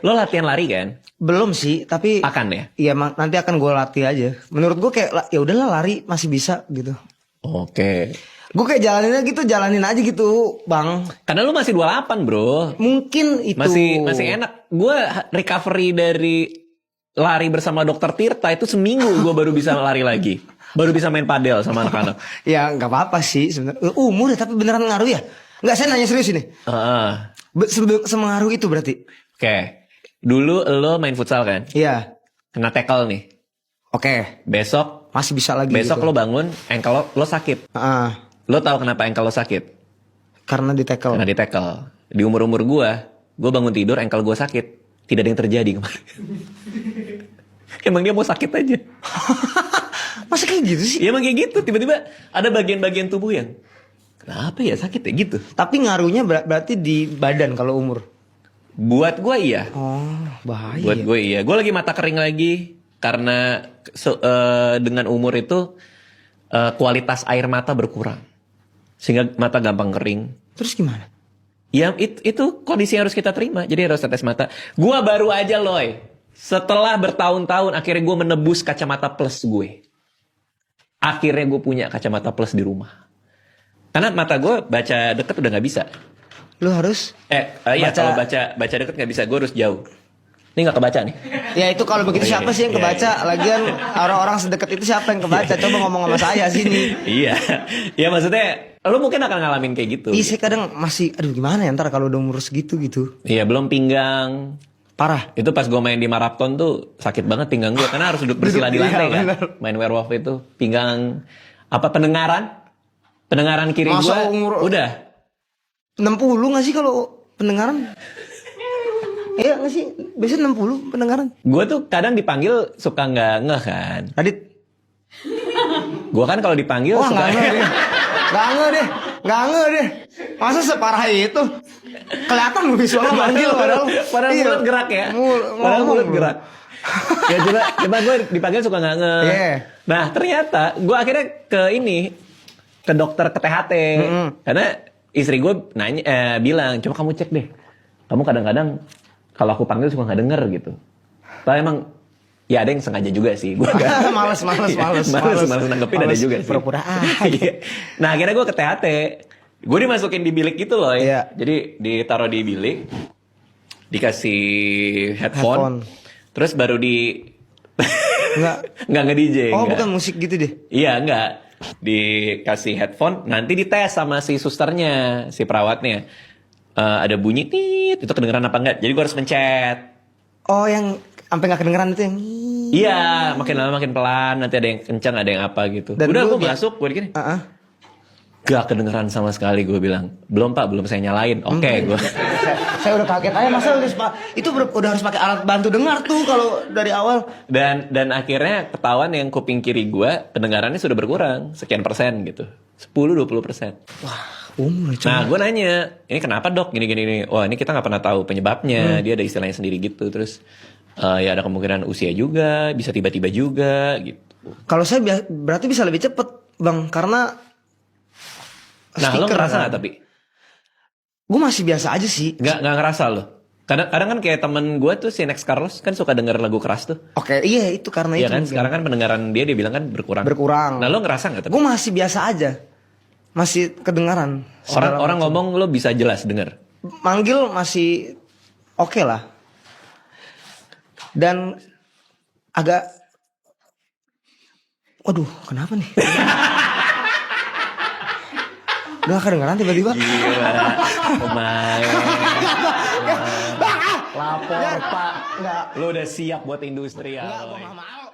lo latihan lari kan? Belum sih, tapi Akan ya? iya nanti akan gue latih aja. Menurut gue kayak ya udahlah lari masih bisa gitu. Oke. Gue kayak jalanin aja gitu, Bang. Karena lo masih 28 bro. Mungkin itu Masih enak. Gue recovery dari lari bersama dokter Tirta itu seminggu gue baru bisa lari lagi. Baru bisa main padel sama anak-anak. Ya nggak apa-apa sih sebenarnya. Umur ya, tapi beneran ngaruh ya? Nggak, saya nanya serius ini. Semengaruh itu berarti? Oke. Dulu lo main futsal kan? Iya. Kena tackle nih. Oke. Besok Masih bisa lagi. Besok gitu. lo bangun, ankle lo sakit. Lo tahu kenapa ankle lo sakit? Karena di tackle. Karena di tackle. Di umur-umur gue bangun tidur, ankle gue sakit. Tidak ada yang terjadi kemarin. Emang dia mau sakit aja. Masa kayak gitu sih? Ya emang kayak gitu. Tiba-tiba ada bagian-bagian tubuh yang kenapa ya sakit ya gitu. Tapi ngaruhnya berarti di badan kalau umur. Buat gue iya. Oh, bahaya. Buat gue iya. Gue lagi mata kering lagi karena dengan umur itu kualitas air mata berkurang. Sehingga mata gampang kering. Terus gimana? Ya itu kondisi yang harus kita terima. Jadi harus tetes mata. Gua baru aja Loy, setelah bertahun-tahun akhirnya gue menebus kacamata plus gue. Akhirnya gue punya kacamata plus di rumah. Karena mata gue baca deket udah gak bisa. Lu harus iya kalau baca deket gak bisa. Gue harus jauh. Ini gak kebaca nih. Ya itu kalau begitu siapa sih yang kebaca? Lagian orang-orang sedekat itu siapa yang kebaca? Coba ngomong sama saya sini. Iya. Ya maksudnya lu mungkin akan ngalamin kayak gitu. Iya, saya kadang masih aduh gimana ya ntar kalau udah umur segitu gitu. Iya, belum pinggang. Parah. Itu pas gue main di maraton tuh sakit banget pinggang gue karena harus duduk bersila di lantai kan. Bener. Main werewolf itu pinggang pendengaran kiri gue udah 60 gak sih kalau pendengaran? Iya gak sih? Biasanya 60 pendengaran. Gue tuh kadang dipanggil suka nggak ngeh kan. Radit. Gue kan kalau dipanggil Wah, suka Gak ngeh deh. Masa separah itu? Kelihatan lu visualnya manggil padahal iya. Mulut gerak ya. Padahal mulut gerak. Ya coba gue dipanggil suka nggak ngeh. Yeah. Nah ternyata gue akhirnya ke dokter ke THT. Karena istri gue bilang coba kamu cek deh. Kamu kadang-kadang kalau aku panggil suka nggak denger gitu. Tapi emang ya ada yang sengaja juga sih. Gue males nanggepin ada juga sih. Pura-pura Nah akhirnya gue ke THT. Gue dimasukin di bilik gitu loh. Iya. Jadi ditaruh di bilik, dikasih headphone. Terus baru nggak nge-DJ. Oh, enggak. bukan musik gitu deh. Iya, enggak. Dikasih headphone, nanti dites sama si susternya, si perawatnya. Ada bunyi tit, itu kedengeran apa enggak? Jadi gue harus mencet. Oh, yang sampai nggak kedengeran itu yang iya, makin lama makin pelan, nanti ada yang kencang, ada yang apa gitu. Dan udah gue masuk, gue gini. Gak kedengeran sama sekali, gue bilang. Belum pak, belum saya nyalain. Oke, gue. Saya udah kaget aja, masa itu udah harus pakai alat bantu dengar tuh kalau dari awal. Dan akhirnya ketahuan yang kuping kiri gue pendengarannya sudah berkurang sekian persen gitu, 10-20%. Wah, nah gue nanya, ini kenapa dok? Gini. Wah ini kita nggak pernah tahu penyebabnya. Dia ada istilahnya sendiri gitu. Terus ya ada kemungkinan usia juga, bisa tiba-tiba juga gitu. Kalau saya berarti bisa lebih cepet bang, karena nah lo ngerasa nggak tapi? Gue masih biasa aja sih. Nggak ngerasa lo? Kadang kan kayak temen gue tuh si Next Carlos kan suka denger lagu keras tuh. Oke, iya itu karena iya itu. Kan sekarang kan pendengaran dia bilang kan berkurang. Nah lo ngerasa nggak tapi? Gue masih biasa aja. Masih kedengaran. Orang ngomong lo bisa jelas denger. Manggil masih oke lah. Dan agak waduh, kenapa nih? Udah kedengeran tiba-tiba. Gila, pemain. Lapor pak. Enggak. Lo udah siap buat industri ya. Enggak, gue gak mau.